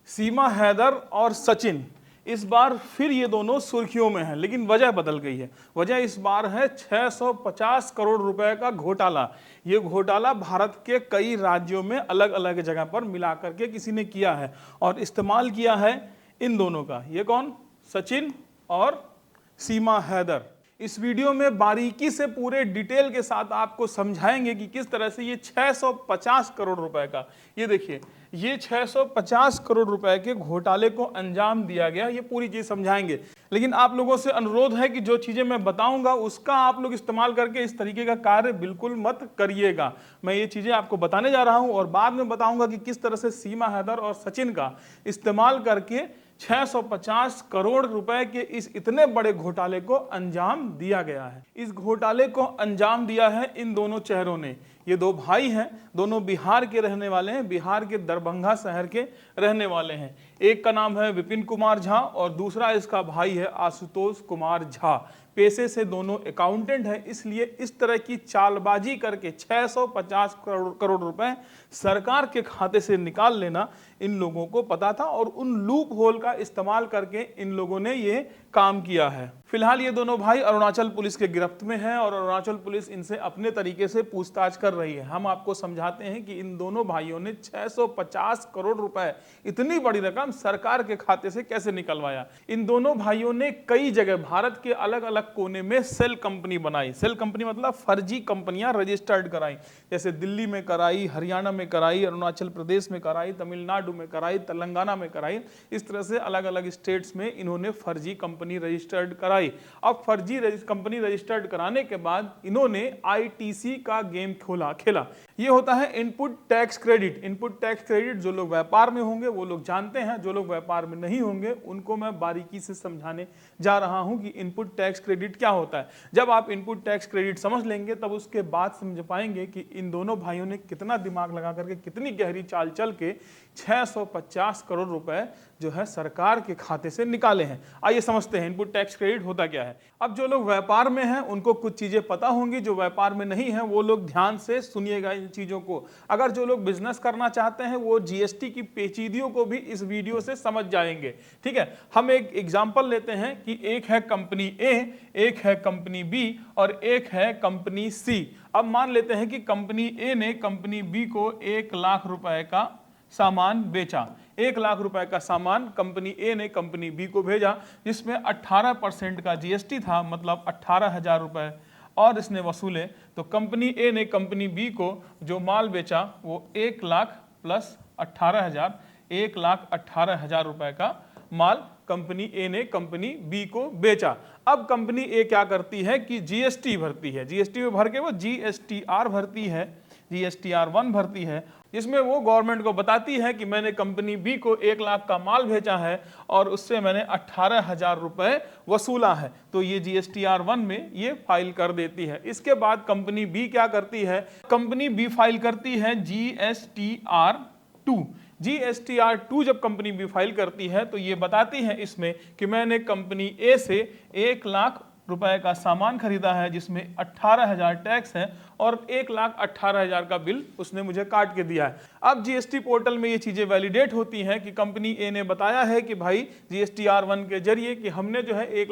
सीमा हैदर और सचिन इस बार फिर ये दोनों सुर्खियों में हैं, लेकिन वजह बदल गई है। वजह इस बार है 650 करोड़ रुपए का घोटाला। ये घोटाला भारत के कई राज्यों में अलग अलग जगह पर मिला करके किसी ने किया है और इस्तेमाल किया है इन दोनों का। ये कौन? सचिन और सीमा हैदर। इस वीडियो में बारीकी से पूरे डिटेल के साथ आपको समझाएंगे कि किस तरह से ये 650 करोड़ रुपए का, ये देखिए, ये 650 करोड़ रुपए के घोटाले को अंजाम दिया गया। ये पूरी चीज समझाएंगे, लेकिन आप लोगों से अनुरोध है कि जो चीजें मैं बताऊंगा उसका आप लोग इस्तेमाल करके इस तरीके का कार्य बिल्कुल मत करिएगा। मैं ये चीजें आपको बताने जा रहा हूं और बाद में बताऊंगा कि किस तरह से सीमा हैदर और सचिन का इस्तेमाल करके 650 करोड़ रुपए के इस इतने बड़े घोटाले को अंजाम दिया गया है। इस घोटाले को अंजाम दिया है इन दोनों चेहरों ने। ये दो भाई हैं, दोनों बिहार के रहने वाले हैं, बिहार के दरभंगा शहर के रहने वाले हैं। एक का नाम है विपिन कुमार झा और दूसरा इसका भाई है आशुतोष कुमार झा। पेशे से दोनों अकाउंटेंट हैं, इसलिए इस तरह की चालबाजी करके 650 करोड़ रुपए सरकार के खाते से निकाल लेना इन लोगों को पता था और उन लूप होल का इस्तेमाल करके इन लोगों ने ये काम किया है। फिलहाल ये दोनों भाई अरुणाचल पुलिस के गिरफ्त में हैं और अरुणाचल पुलिस इनसे अपने तरीके से पूछताछ कर रही है। हम आपको समझाते हैं कि इन दोनों भाइयों ने 650 करोड़ रुपए, इतनी बड़ी रकम सरकार के खाते से कैसे निकलवाया। इन दोनों भाइयों ने कई जगह भारत के अलग अलग कोने में सेल कंपनी बनाई। सेल कंपनी मतलब फर्जी कंपनियां रजिस्टर्ड कराई, जैसे दिल्ली में कराई, हरियाणा में कराई, अरुणाचल प्रदेश में कराई, तमिलनाडु में कराई, तेलंगाना में कराई। इस तरह से अलग अलग स्टेट्स में इन्होंने फर्जी कंपनी रजिस्टर्ड कराई। अब फर्जी कंपनी रजिस्टर्ड कराने के बाद इन्होंने आईटीसी का गेम खेला। ये होता है input tax credit. Input tax credit जो लोग व्यापार में होंगे वो लोग जानते हैं, जो लोग व्यापार में नहीं होंगे उनको मैं बारीकी से समझाने जा रहा हूं कि इनपुट टैक्स क्रेडिट क्या होता है। जब आप इनपुट टैक्स क्रेडिट समझ लेंगे तब उसके बाद समझ पाएंगे कि इन दोनों भाइयों ने कितना दिमाग लगा करके, कितनी गहरी चाल चल के 650 करोड़ रुपए जो है सरकार के खाते से निकाले हैं। आइए समझते हैं इनपुट टैक्स क्रेडिट होता क्या है। अब जो लोग व्यापार में हैं उनको कुछ चीजें पता होंगी, जो व्यापार में नहीं है वो लोग ध्यान से सुनिएगा इन चीजों को। अगर जो लोग बिजनेस करना चाहते हैं वो जीएसटी की पेचीदगियों को भी इस वीडियो से समझ जाएंगे। ठीक है, हम एक एग्जांपल लेते हैं कि एक है कंपनी ए, एक है कंपनी बी और एक है कंपनी सी। अब मान लेते हैं कि कंपनी ए ने कंपनी बी को 1 लाख रुपए का सामान बेचा। 1 लाख रुपए का सामान कंपनी ए ने कंपनी बी को भेजा, जिसमें 18% का जीएसटी था, मतलब 18,000 रुपए और इसने वसूले। तो कंपनी ए ने कंपनी बी को जो माल बेचा वो 1 लाख प्लस 18,000, 1,18,000 रुपए का माल कंपनी ए ने कंपनी बी को बेचा। अब कंपनी ए क्या करती है कि जीएसटी भरती है। जीएसटी में भर के वो जीएसटीआर भरती है, जीएसटीआर1 भरती है, जिसमें वो गवर्नमेंट को बताती है कि मैंने कंपनी बी को 1 लाख का माल भेजा है और उससे मैंने 18,000 रुपए वसूला है। तो ये जीएसटीआर1 में ये फाइल कर देती है। इसके बाद कंपनी बी क्या करती है? कंपनी बी फाइल करती है जीएसटीआर2। जीएसटीआर2 जब कंपनी बी फाइल करती है तो ये बताती है इसमें कि मैंने कंपनी ए से 1 लाख रुपए का सामान खरीदा है, जिसमें 18,000 टैक्स है और 1,18,000 का बिल उसने मुझे काट के दिया है। अब जीएसटी पोर्टल में ये चीजें वैलिडेट होती हैं कि कंपनी ए ने बताया है कि भाई जीएसटीआर1 के जरिए कि हमने जो है 1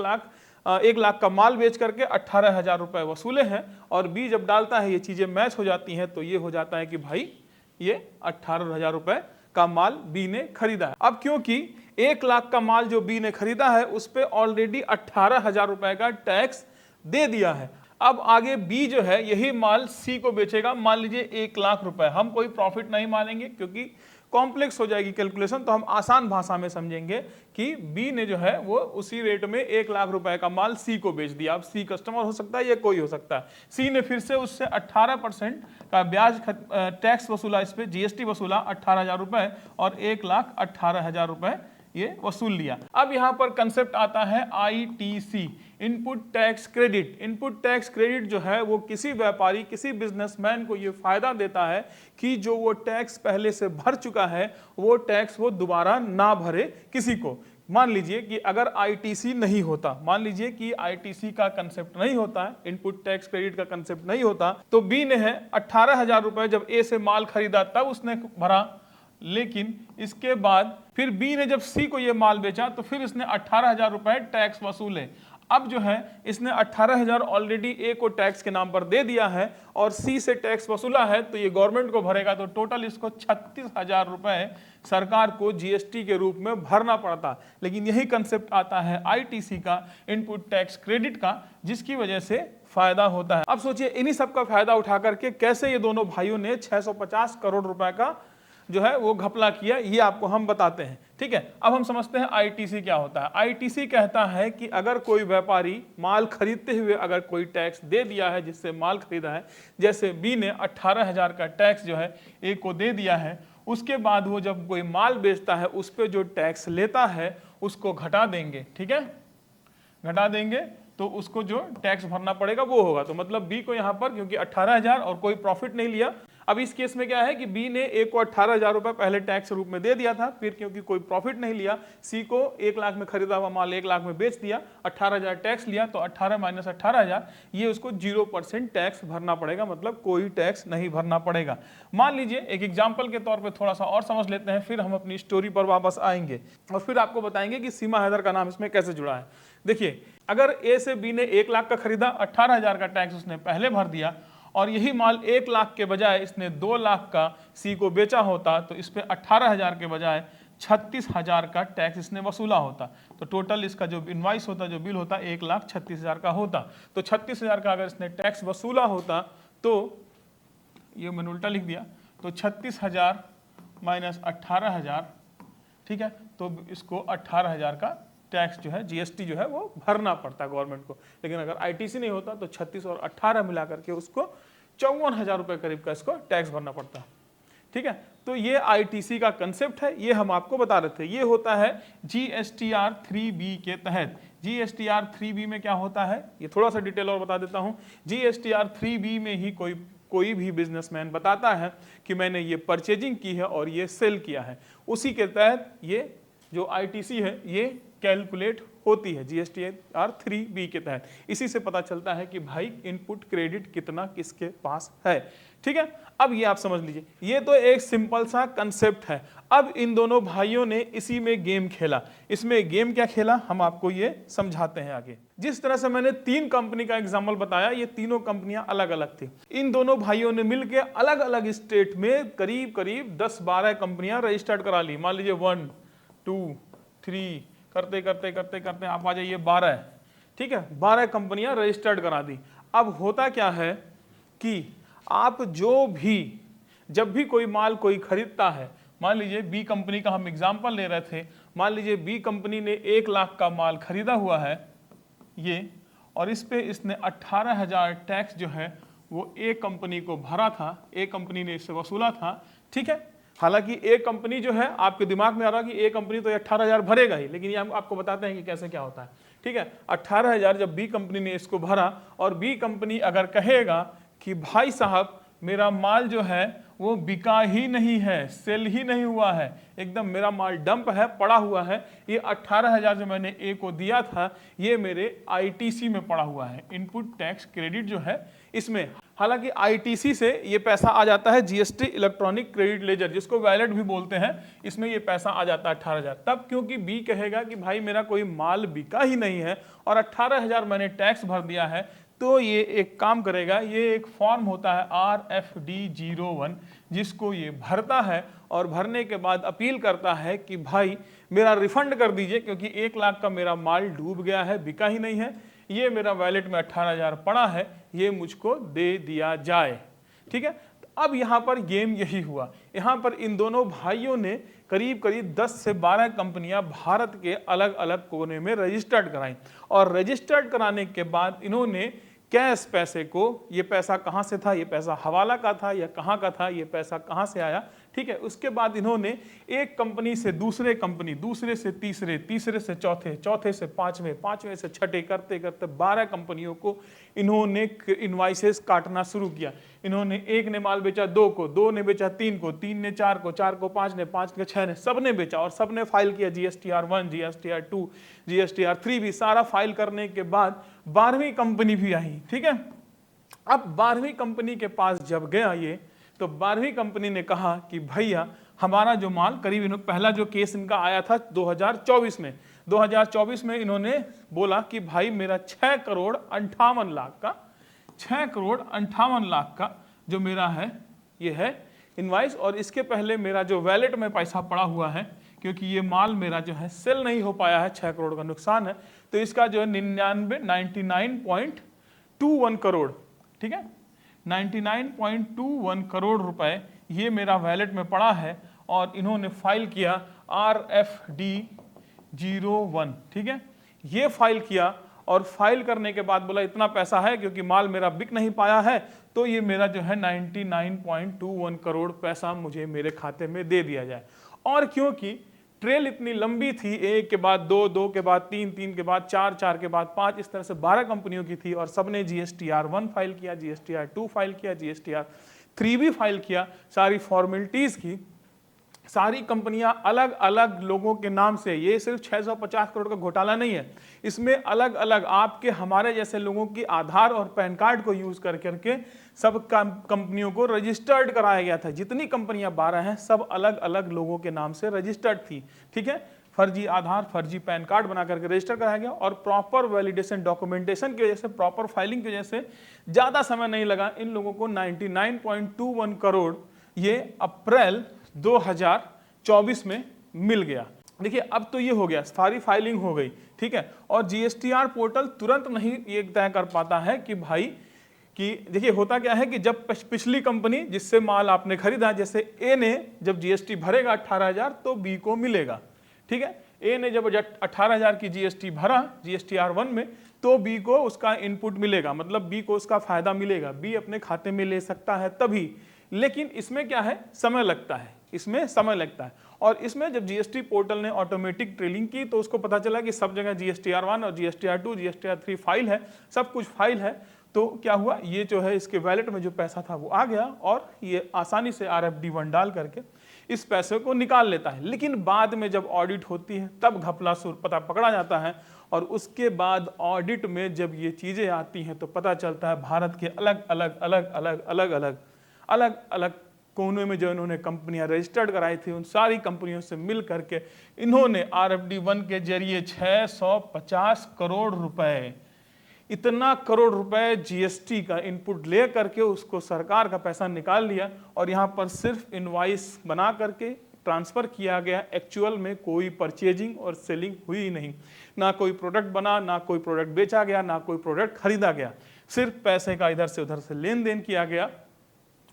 लाख का माल बेच करके 18,000 रुपए वसूले हैं, और बी जब डालता है ये चीजें मैच हो जाती हैं, तो ये हो जाता है कि भाई ये 18,000 रुपए का माल बी ने खरीदा है। अब क्योंकि 1 लाख का माल जो बी ने खरीदा है उस पे ऑलरेडी 18,000 रुपए का टैक्स दे दिया है। अब आगे बी जो है यही माल सी को बेचेगा, मान लीजिए 1 लाख रुपए। हम कोई प्रॉफिट नहीं मानेंगे क्योंकि कॉम्प्लेक्स हो जाएगी कैलकुलेशन, तो हम आसान भाषा में समझेंगे कि बी ने जो है वो उसी रेट में 1 लाख रुपए का माल सी को बेच दिया। अब सी कस्टमर हो सकता है या कोई हो सकता है। सी ने फिर से उससे 18% का ब्याज टैक्स वसूला, इस पे जीएसटी वसूला 18,000 रुपए और 1,18,000 रुपए ये वसूल लिया। अब यहाँ पर कंसेप्ट आता है ITC, input tax credit. Input tax credit जो है वो किसी व्यापारी, किसी बिजनेसमैन को ये फायदा देता है कि जो वो टैक्स पहले से भर चुका है वो टैक्स वो दोबारा ना भरे किसी को। मान लीजिए कि अगर आईटीसी नहीं होता, मान लीजिए कि आईटीसी का कंसेप्ट नहीं होता है, इनपुट टैक्स क्रेडिट का कंसेप्ट नहीं होता, तो बी ने है 18,000 रुपए जब ए से माल खरीदा तब उसने भरा, लेकिन इसके बाद फिर बी ने जब सी को ये माल बेचा तो फिर इसने 18,000 रुपए टैक्स वसूले। अब जो है इसने 18,000 ऑलरेडी ए को टैक्स के नाम पर दे दिया है और सी से टैक्स वसूला है, तो ये गवर्नमेंट को भरेगा, तो टोटल इसको 36,000 रुपए सरकार को जीएसटी के रूप में भरना पड़ता। लेकिन यही कंसेप्ट आता है आईटीसी का, इनपुट टैक्स क्रेडिट का, जिसकी वजह से फायदा होता है। अब सोचिए इन्हीं सब का फायदा उठा करके कैसे ये दोनों भाइयों ने 650 करोड़ रुपए का जो है वो घपला किया, ये आपको हम बताते हैं। ठीक है, अब हम समझते हैं आईटीसी क्या होता है। आईटीसी कहता है कि अगर कोई व्यापारी माल खरीदते हुए अगर कोई टैक्स दे दिया है जिससे माल खरीदा है, जैसे बी ने 18,000 का टैक्स जो है ए को दे दिया है, उसके बाद वो जब कोई माल बेचता है उस पर जो टैक्स लेता है उसको घटा देंगे। ठीक है, घटा देंगे तो उसको जो टैक्स भरना पड़ेगा वो होगा। तो मतलब बी को यहाँ पर क्योंकि 18,000 और कोई प्रॉफिट नहीं लिया, अब इस केस में क्या है कि बी ने ए को 18,000 रुपए पहले टैक्स रूप में दे दिया था, फिर क्योंकि कोई प्रॉफिट नहीं लिया, सी को 1 लाख में खरीदा हुआ माल 1 लाख में बेच दिया, 18,000 टैक्स लिया, तो 18 माइनस 18,000 ये उसको 0% टैक्स भरना पड़ेगा, मतलब कोई टैक्स नहीं भरना पड़ेगा। मान लीजिए एक एग्जाम्पल के तौर पर थोड़ा सा और समझ लेते हैं, फिर हम अपनी स्टोरी पर वापस आएंगे और फिर आपको बताएंगे कि सीमा हैदर का नाम इसमें कैसे जुड़ा है। देखिए, अगर ए से बी ने 1 लाख का खरीदा, 18,000 का टैक्स उसने पहले भर दिया और यही माल 1 लाख के बजाय इसने 2 लाख का सी को बेचा होता, तो इस पे 18,000 के बजाय 36,000 का टैक्स इसने वसूला होता। तो टोटल इसका जो इनवाइस होता, जो बिल होता, 1,36,000 का होता। तो 36,000 का अगर इसने टैक्स वसूला होता, तो ये मैंने उल्टा लिख दिया, तो 36,000 माइनस 18,000, ठीक है, तो इसको 18,000 का टैक्स जो है जीएसटी जो है वो भरना पड़ता है गवर्नमेंट को। लेकिन अगर आईटीसी नहीं होता तो 36 और 18 मिला करके उसको 54,000 रुपए करीब का इसको टैक्स भरना पड़ता है। ठीक है, तो ये आईटीसी का कंसेप्ट है, ये हम आपको बता रहे थे। ये होता है जीएसटीआर 3B के तहत। जीएसटीआर 3B में क्या होता है ये थोड़ा सा डिटेल और बता देता हूँ। जीएसटीआर 3B में ही कोई भी बिजनेसमैन बताता है कि मैंने ये परचेजिंग की है और ये सेल किया है, उसी के तहत ये जो आईटीसी है ये कैलकुलेट होती है जीएसटीआर 3B के तहत। इसी से पता चलता है कि भाई इनपुट क्रेडिट कितना किसके पास है। ठीक है, अब ये आप समझ लीजिए, ये तो एक सिंपल सा कंसेप्ट है। अब इन दोनों भाइयों ने इसी में गेम खेला। इसमें गेम क्या खेला हम आपको ये समझाते हैं आगे। जिस तरह से मैंने 3 कंपनी का एग्जाम्पल बताया, ये तीनों कंपनियां अलग अलग थी। इन दोनों भाइयों ने मिलकर अलग अलग स्टेट में करीब करीब 10-12 कंपनियां रजिस्टर्ड करा ली। मान लीजिए 1, 2, 3 करते करते करते करते आप आ जाइए 12। ठीक है, 12 कंपनियां रजिस्टर्ड करा दी। अब होता क्या है कि आप जब भी कोई माल कोई खरीदता है, मान लीजिए बी कंपनी का हम एग्जांपल ले रहे थे, मान लीजिए बी कंपनी ने 1 लाख का माल खरीदा हुआ है ये, और इस पे इसने 18,000 टैक्स जो है वो ए कंपनी को भरा था, ए कंपनी ने इससे वसूला था। ठीक है, हालांकि ए कंपनी जो है आपके दिमाग में आ रहा कि ए कंपनी तो 18,000 भरेगा ही, लेकिन ये हम आपको बताते हैं कि कैसे क्या होता है। ठीक है, 18,000 जब बी कंपनी ने इसको भरा और बी कंपनी अगर कहेगा कि भाई साहब मेरा माल जो है वो बिका ही नहीं है, सेल ही नहीं हुआ है, एकदम मेरा माल डंप है, पड़ा हुआ है, ये 18,000 जो मैंने ए को दिया था ये मेरे आईटीसी में पड़ा हुआ है, इनपुट टैक्स क्रेडिट जो है इसमें। हालांकि आईटीसी से ये पैसा आ जाता है जीएसटी इलेक्ट्रॉनिक क्रेडिट लेजर, जिसको वैलेट भी बोलते हैं, इसमें ये पैसा आ जाता है 18,000। तब क्योंकि बी कहेगा कि भाई मेरा कोई माल बिका ही नहीं है और 18,000 मैंने टैक्स भर दिया है, तो ये एक काम करेगा, ये एक फॉर्म होता है RFD01 जिसको ये भरता है और भरने के बाद अपील करता है कि भाई मेरा रिफंड कर दीजिए, क्योंकि 1 लाख का मेरा माल डूब गया है, बिका ही नहीं है, ये मेरा वैलेट में 18,000 पड़ा है, ये मुझको दे दिया जाए। ठीक है, अब यहाँ पर गेम यही हुआ। यहाँ पर इन दोनों भाइयों ने करीब करीब 10 से 12 कंपनियां भारत के अलग अलग कोने में रजिस्टर्ड कराई और रजिस्टर्ड कराने के बाद इन्होंने कैश पैसे को, ये पैसा कहाँ से था, ये पैसा हवाला का था या कहाँ का था, ये पैसा कहाँ से आया, ठीक है, उसके बाद इन्होंने एक कंपनी से दूसरे कंपनी, दूसरे से तीसरे, तीसरे से चौथे, चौथे से पांचवें, पांचवें से छठे करते करते 12 कंपनियों को इन्होंने इनवाइसेस काटना शुरू किया। इन्होंने एक ने माल बेचा 2 को, 2 ने बेचा 3 को, 3 ने 4 को, 4 को 5 ने, 5 ने 6 ने, सब ने बेचा और सब ने फाइल किया जीएसटीआर 1, जीएसटीआर 2, जीएसटीआर 3 भी। सारा फाइल करने के बाद 12वीं कंपनी भी आई। ठीक है, अब 12वीं कंपनी के पास जब गया ये, तो 12वीं कंपनी ने कहा कि भैया हमारा जो माल करीब, पहला जो केस इनका आया था 2024 में, 2024 में इन्होंने बोला कि भाई मेरा 6 करोड़ 58 लाख का, 6 करोड़ 58 लाख का जो मेरा है ये है इनवाइस, और इसके पहले मेरा जो वैलेट में पैसा पड़ा हुआ है, क्योंकि ये माल मेरा जो है सेल नहीं हो पाया है, 6 करोड़ का नुकसान है, तो इसका जो है 99.21 करोड़, ठीक है, 99.21 करोड़ रुपए ये मेरा वैलेट में पड़ा है, और इन्होंने फाइल किया RFD01, ठीक है, ये फाइल किया, और फाइल करने के बाद बोला इतना पैसा है, क्योंकि माल मेरा बिक नहीं पाया है, तो ये मेरा जो है 99.21 करोड़ पैसा मुझे मेरे खाते में दे दिया जाए। और क्योंकि ट्रेल इतनी लंबी थी, एक के बाद दो, दो के बाद तीन, तीन के बाद चार, चार के बाद पांच, इस तरह से 12 कंपनियों की थी, और सबने GSTR1 फाइल किया, GSTR2 फाइल किया, GSTR3 भी फाइल किया, सारी फॉर्मेलिटीज की, सारी कंपनियां अलग अलग लोगों के नाम से, ये सिर्फ 650 करोड़ का घोटाला नहीं है, इसमें अलग अलग आपके हमारे जैसे लोगों की आधार और पैन कार्ड को यूज कर करके सब कंपनियों को रजिस्टर्ड कराया गया था। जितनी कंपनियां 12 हैं सब अलग अलग लोगों के नाम से रजिस्टर्ड थी, ठीक है, फर्जी आधार, फर्जी पैन कार्ड बना करके रजिस्टर कराया गया, और प्रॉपर वैलिडेशन डॉक्यूमेंटेशन की वजह से, प्रॉपर फाइलिंग की वजह से ज्यादा समय नहीं लगा, इन लोगों को 99.21 करोड़ ये अप्रैल 2024 में मिल गया। देखिए अब तो ये हो गया, सारी फाइलिंग हो गई, ठीक है, और GSTR पोर्टल तुरंत नहीं ये तय कर पाता है कि भाई कि देखिए होता क्या है कि जब पिछली कंपनी जिससे माल आपने खरीदा, जैसे ए ने जब GST भरेगा 18,000 तो बी को मिलेगा, ठीक है, ए ने जब 18,000 की GST भरा GSTR1 में, तो बी को उसका इनपुट मिलेगा, मतलब बी को उसका फायदा मिलेगा, बी अपने खाते में ले सकता है तभी। लेकिन इसमें क्या है, समय लगता है, इसमें समय लगता है, और इसमें जब GST पोर्टल ने ऑटोमेटिक ट्रेलिंग की तो उसको पता चला कि सब जगह GSTR1 और GSTR2 GSTR3 फाइल है, सब कुछ फाइल है, तो क्या हुआ, ये जो है इसके वैलेट में जो पैसा था वो आ गया, और ये आसानी से RFD1 डाल करके इस पैसे को निकाल लेता है। लेकिन बाद में जब ऑडिट होती है तब घपला सुर पता पकड़ा जाता है, और उसके बाद ऑडिट में जब ये चीज़ें आती हैं तो पता चलता है भारत के अलग अलग अलग अलग अलग अलग अलग अलग कोने में जो इन्होंने कंपनियां रजिस्टर्ड कराई थी, उन सारी कंपनियों से मिल करके इन्होंने RFD1 के जरिए 650 करोड़ रुपए, इतना करोड़ रुपए GST का इनपुट ले करके उसको सरकार का पैसा निकाल लिया, और यहाँ पर सिर्फ इनवाइस बना करके ट्रांसफर किया गया, एक्चुअल में कोई परचेजिंग और सेलिंग हुई नहीं, ना कोई प्रोडक्ट बना, ना कोई प्रोडक्ट बेचा गया, ना कोई प्रोडक्ट खरीदा गया, सिर्फ पैसे का इधर से उधर से लेन देन किया गया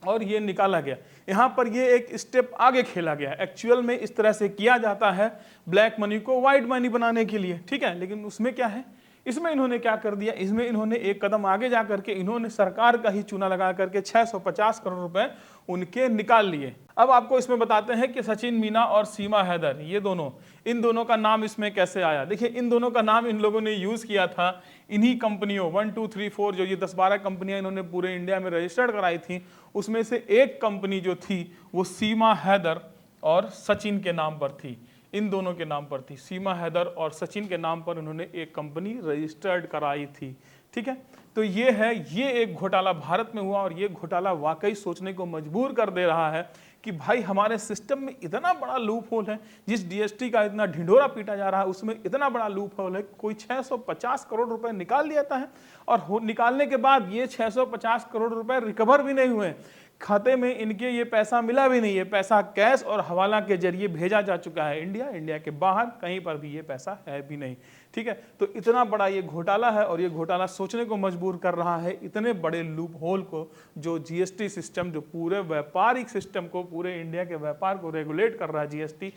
और ये निकाला गया। यहाँ पर ये एक स्टेप आगे खेला गया, एक्चुअल में इस तरह से किया जाता है ब्लैक मनी को व्हाइट मनी बनाने के लिए, ठीक है, लेकिन उसमें क्या है, इसमें इन्होंने क्या कर दिया, इसमें इन्होंने एक कदम आगे जा करके इन्होंने सरकार का ही चूना लगा करके 650 करोड़ रुपए उनके निकाल लिए। अब आपको इसमें बताते हैं कि सचिन मीना और सीमा हैदर, ये दोनों, इन दोनों का नाम इसमें कैसे आया। देखिए इन दोनों का नाम इन लोगों ने यूज किया था इन्हीं कंपनियों 1 2 3 4 जो ये 10-12 कंपनियां इन्होंने पूरे इंडिया में रजिस्टर्ड कराई थी, उसमें से एक कंपनी जो थी वो सीमा हैदर और सचिन के नाम पर थी, इन दोनों के नाम पर थी, सीमा हैदर और सचिन के नाम पर उन्होंने एक कंपनी रजिस्टर्ड कराई थी, ठीक है। तो ये है, ये एक घोटाला भारत में हुआ, और ये घोटाला वाकई सोचने को मजबूर कर दे रहा है कि भाई हमारे सिस्टम में इतना बड़ा लूप होल है, जिस GST का इतना ढिंढोरा पीटा जा रहा है उसमें इतना बड़ा लूप होल है, कोई 650 करोड़ रुपए निकाल लेता है, और निकालने के बाद ये 650 करोड़ रुपए रिकवर भी नहीं हुए, खाते में इनके ये पैसा मिला भी नहीं, ये पैसा कैश और हवाला के जरिए भेजा जा चुका है इंडिया के बाहर कहीं पर भी ये पैसा है भी नहीं, ठीक है। तो इतना बड़ा ये घोटाला है, और ये घोटाला सोचने को मजबूर कर रहा है, इतने बड़े लूप होल को जो GST सिस्टम, जो पूरे व्यापारिक सिस्टम को, पूरे इंडिया के व्यापार को रेगुलेट कर रहा है, GST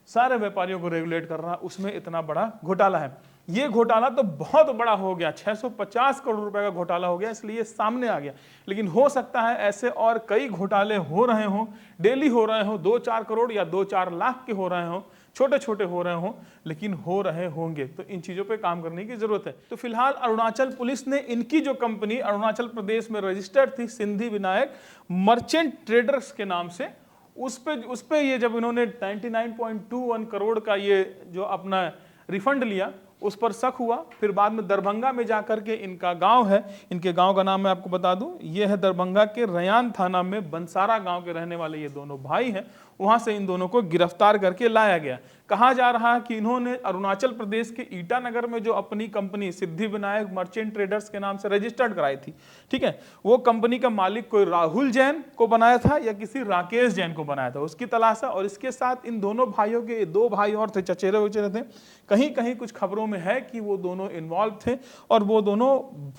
सारे व्यापारियों को रेगुलेट कर रहा है, उसमें इतना बड़ा घोटाला है। ये घोटाला तो बहुत बड़ा हो गया, 650 करोड़ रुपए का घोटाला हो गया, इसलिए सामने आ गया, लेकिन हो सकता है ऐसे और कई घोटाले हो रहे हों, डेली हो रहे हों, 2-4 करोड़ या 2-4 लाख के हो रहे हों, छोटे छोटे हो रहे हों, लेकिन हो रहे होंगे, तो इन चीज़ों पे काम करने की जरूरत है। तो फिलहाल अरुणाचल पुलिस ने इनकी जो कंपनी अरुणाचल प्रदेश में रजिस्टर्ड थी सिंधी विनायक मर्चेंट ट्रेडर्स के नाम से, उस पे ये जब इन्होंने 99.21 करोड़ का ये जो अपना रिफंड लिया, उस पर शक हुआ। फिर बाद में दरभंगा में जाकर के इनका गांव है, इनके गांव का नाम मैं आपको बता दूं, ये है दरभंगा के रयान थाना में बंसारा गांव के रहने वाले ये दोनों भाई हैं। वहां से इन दोनों को गिरफ्तार करके लाया गया। कहा जा रहा है कि इन्होंने अरुणाचल प्रदेश के ईटानगर में जो अपनी company Siddhi Vinayak merchant traders के नाम से रजिस्टर्ड कराई थी, ठीक है, वो कंपनी का मालिक कोई राहुल जैन को बनाया था या किसी राकेश जैन को बनाया था, उसकी तलाश है। और इसके साथ इन दोनों भाइयों के 2 भाई और थे, चचेरे उचेरे थे, कहीं कहीं कुछ खबरों में है कि वो दोनों इन्वॉल्व थे और वो दोनों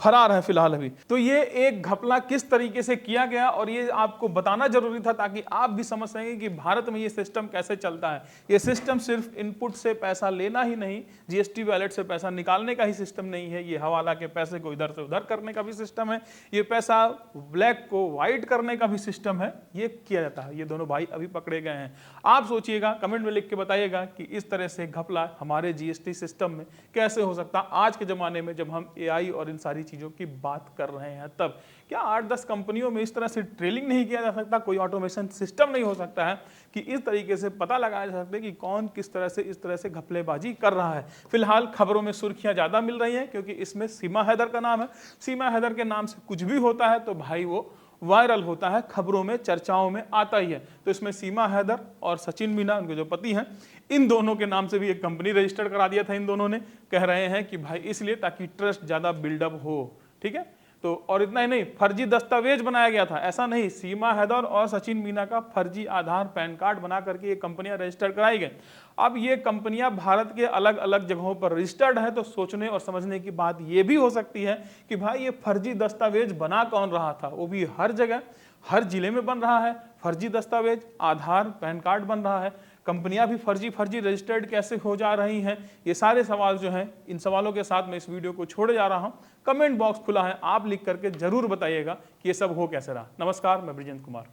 फरार हैं फिलहाल अभी। तो ये एक घपला किस तरीके से किया गया और ये आपको बताना जरूरी था ताकि आप भी समझ सकें कि भारत में ये सिस्टम कैसे चलता है। ये सिस्टम सिर्फ इनपुट से पैसा लेना ही नहीं, जीएसटी वैलेट से पैसा निकालने का ही सिस्टम नहीं है, ये हवाला के पैसे को इधर से उधर करने का भी सिस्टम है, ये पैसा ब्लैक को व्हाइट करने का भी सिस्टम है, ये किया जाता है। ये दोनों भाई अभी पकड़े गए हैं। आप सोचिएगा, कमेंट में लिख के बताइएगा कि इस तरह से घपला हमारे जीएसटी सिस्टम में कैसे हो सकता है आज के जमाने में जब हम एआई और इन सारी चीजों की बात कर रहे हैं। तब क्या 8-10 कंपनियों में इस तरह से ट्रेलिंग नहीं किया जा सकता, कोई ऑटोमेशन सिस्टम नहीं हो सकता है कि इस तरीके से पता लगाया जा सकता है कि कौन किस तरह से इस तरह से घपलेबाजी कर रहा है। फिलहाल खबरों में सुर्खियां ज्यादा मिल रही हैं क्योंकि इसमें सीमा हैदर का नाम है। सीमा हैदर के नाम से कुछ भी होता है तो भाई वो वायरल होता है, खबरों में चर्चाओं में आता ही है। तो इसमें सीमा हैदर और सचिन मीना, उनके जो पति हैं, इन दोनों के नाम से भी एक कंपनी रजिस्टर्ड करा दिया था इन दोनों ने। कह रहे हैं कि भाई इसलिए ताकि ट्रस्ट ज्यादा बिल्डअप हो, ठीक है। तो और इतना ही नहीं, फर्जी दस्तावेज बनाया गया था, ऐसा नहीं, सीमा हैदर और सचिन मीना का फर्जी आधार पैन कार्ड बना करके ये कंपनियां रजिस्टर कराई गई। अब ये कंपनियां भारत के अलग अलग जगहों पर रजिस्टर्ड है, तो सोचने और समझने की बात ये भी हो सकती है कि भाई ये फर्जी दस्तावेज बना कौन रहा था, वो भी हर जगह हर जिले में बन रहा है फर्जी दस्तावेज, आधार पैन कार्ड बन रहा है, कंपनियां भी फर्जी रजिस्टर्ड कैसे हो जा रही हैं। ये सारे सवाल जो हैं, इन सवालों के साथ मैं इस वीडियो को छोड़े जा रहा हूं। कमेंट बॉक्स खुला है, आप लिख करके जरूर बताइएगा कि ये सब हो कैसे रहा। नमस्कार, मैं ब्रिजेंद्र कुमार।